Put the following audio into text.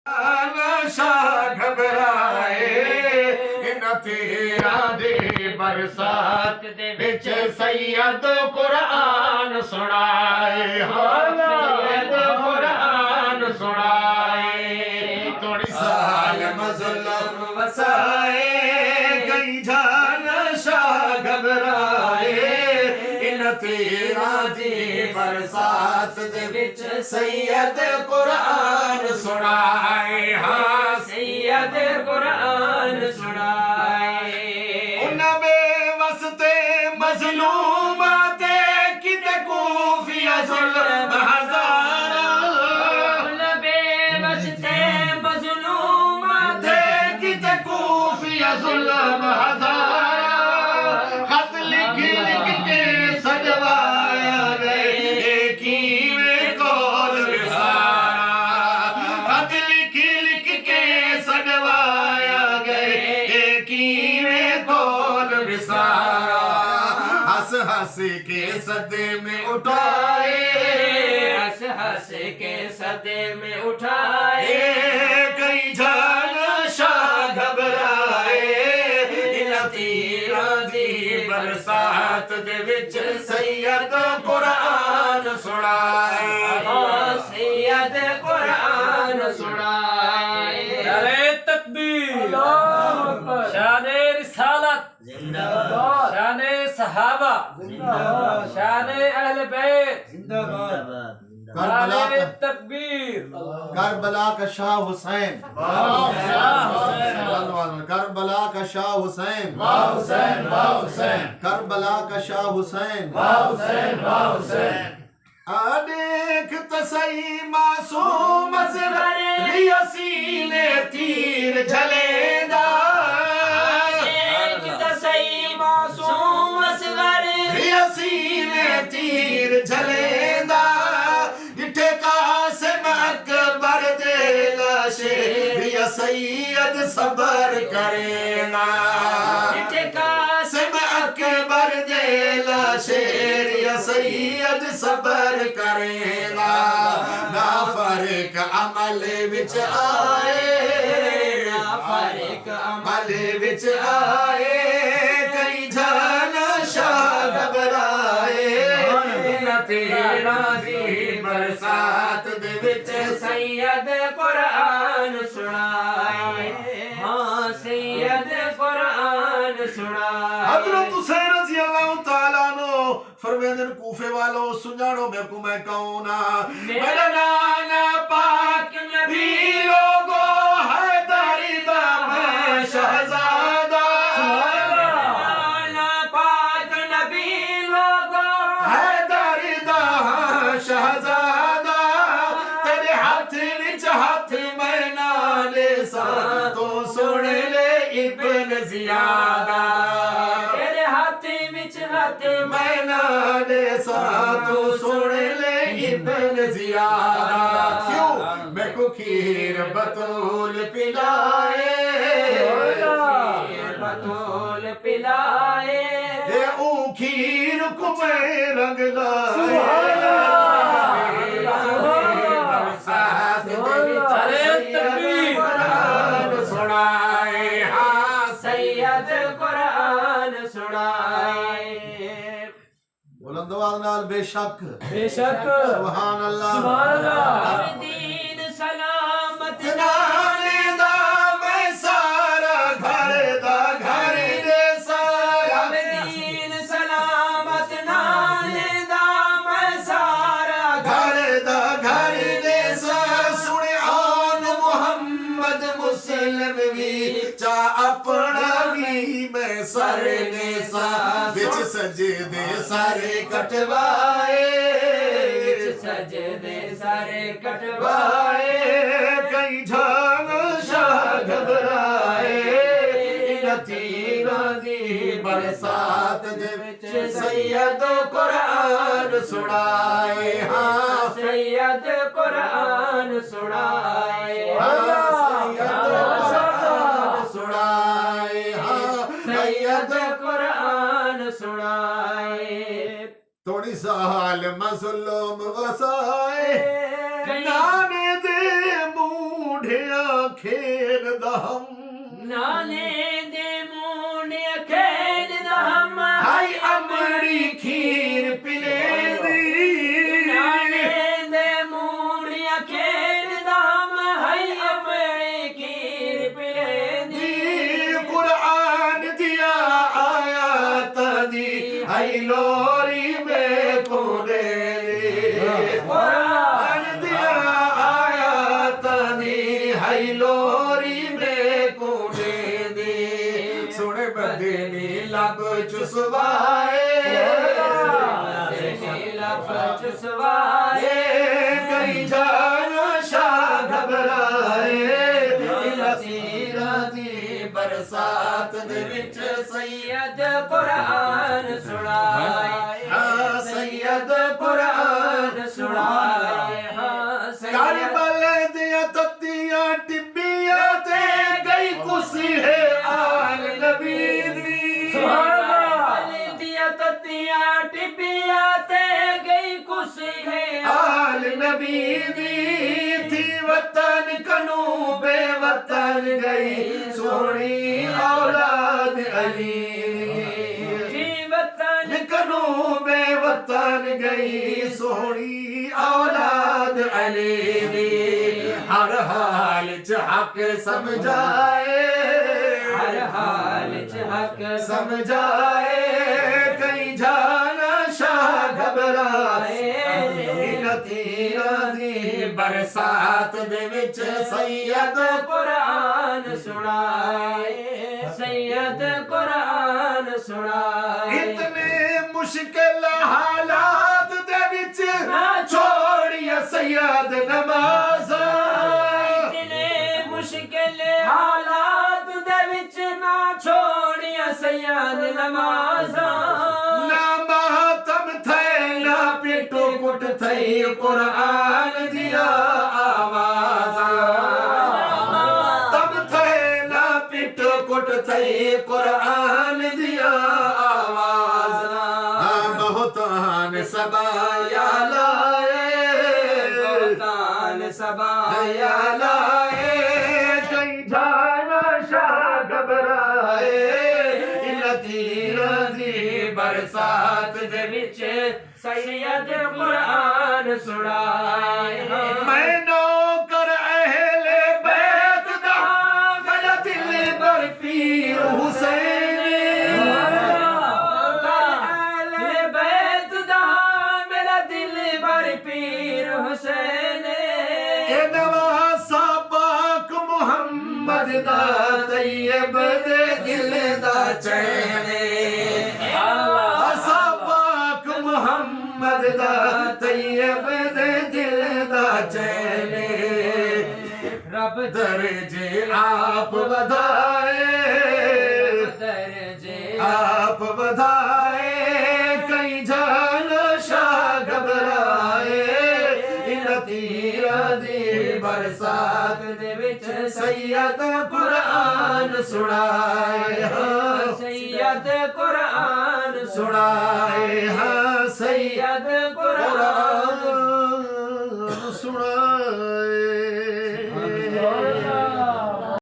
नशा घबराए न तेरा दे बरसात दे विच सैयद कुरान सुनाए सैयद कुरान सुनाए थोड़ी साल मज़लूम वसाए कई जान शाह घबराए इन तेरा दी बरसात दे विच सैयद कुरान सुनाए हाँ सैयद कुरान सुनाए उन बेवस्ते मज़लूमा ते किते कूफिया ज़ुल्म हज़ारा उन बेवस्ते मज़लूमा ते किते कूफिया ज़ुल्म हज़ारा खत लिख लिख के सजवाया गए कीवे कौल विसारा खत लिख लिख के सजवाया गए कीवे कौल विसारा हंस हंस के सदे में उठाए हंस हंस के सदे में उठाए कई जान शाह घबराए इन तीरा दी बरसात दे विच सैयद कुरान सुनाए सैयद कुरान सुनाए नारे तकबीर शाने रिसालत जिंदाबाद शाने सहाबा जिंदाबाद शाने अहले बैत जिंदाबाद नारे तकबीर करबला का शाह हुसैन करबला का शाह हुसैन करबला का शाह हुसैन देख तसई मासूम असगर सीने तीर झलेदा देख तसई मासूम असगर सीने तीर झलेदा डिठे कासिम अकबर दे लाशे रिया सैयद सबर करेना डिठे कासिम अकबर दे लाशे रिया सैयद सबर करेगा ना फर्क अमल विच आए ना फर्क अमल विच आए कई जान शाह घबराए न तेरा दी बरसात दे विच सैयद कुरान सुनाए हाँ सैयद कुरान सुनाए हज़रत हुसैन रज़ी अल्लाह तआला अन्हु फरमाते कूफे वालों सुजानो मेरे को मैं कौन मेरा नाना पाक नबी लोगो हैदर दा मैं शहजादा नाना पाक नबी लोगो हैदर दा शहजादा तेरे हाथ विच हाथ मैं नाले सा तो सुन ले इब्न जियादा तेरे हाथ विच हाथ मैं नाले सा तो सुन ले इब्न जियादा क्यों मैं को खीर बतूल पिलाए खीर बतूल पिलाए ये ऊ खीर को मैं रंग लाए बरसात दे विच कुरान सुनाए हाँ सैयद कुरान सुनाए बुलंद आवाज नाल बेशक सुभान अल्लाह दीन सलामत नाले दा मैं सारा घर दे सारा दीन सलामत नाले दा मैं सारा घर दे सारा सुने आन मुहम्मद मुस्लिम भी चा अपना भी मैं सारे ने सा विच सजदे सारे कटवाए सजदे सारे कटवाए कई जान शाह घबराए इन तीरा दी बरसात दे विच सैयद कुरान सुनाए हाँ सैयद कुरान सुनाए सैयद कुरान सुनाए हाँ सैयद कुरान सुनाए थोड़ी साल मज़लूम वसाए नाने दे मूढ़े मूंडियां खेलदा हम नाने दे मूंडियां खेलदा हम हाय अमड़ी खीर पिलेंदी नाने दे मूंडियां खेलदा हम हाय अमड़ी खीर पिलेंदी कुरान दिया आयात दी हाय लोरी में कोने कुरान दिया आयात दी हाय लोरी में कोने दी सुन बंदे नी लब चुसवाए लब चुसवाए कई जाना शाह घबराए लसीरा दी बरसात दे विच सैयद कुरान सुनाए हाँ सैयद कुरान सुनाए हाँ करबल दिया तत्तियां टिब्बियां ते गई कुसी है आल नबी दी दिया ततिया टिबिया ते गई खुशी है आल नबी दी थी वतन कनू बेवतन गई सोनी औलाद अली वतन कनू बेवतन गई सोनी औलाद अली दी हर हाल च हक समझाए हर हाल च हक समझाए कई जाना शाह घबराए तीरा दी बरसात दे विच सैयद कुरान सुनाए सैयद कुरान सुनाए इतने मुश्किल हालात दे विच छोड़िया सैयद नमाज़ इतने मुश्किल हालात दे विच ना छोड़िया सैयद नमाज़ा ना मातम थे ना पिटो कुट थई कुरान दिया आवाज़ तब थे ना पिटो कुट थई कुरान दिया आवाज़ बहुतान सबाया लाए बहुतान सबाया लाए कई जाना शाह घबराए लतीरा दी बरसात दे विच सैयद कुरान सुनाए मैं नौकर अहले बैत दा मेरा दिल बर पीर हुसैन बैत दा मेरा दिल बर पीर हुसैन ए नवासा पाक मुहम्मद दा तैयब दे दिल दा चैन आसा पाक मुहम्मद दा तैयब दे दिल दा चैन रब दर्जे आप वधाए दर्जे आप वधाए कई जान शाह घबराए लतीरा दी बरसात दे विच सैयद कुरान सुनाए हाँ सैयद कुरान सुनाए हाँ सैयद सैयद कुरान कुरान सुनाए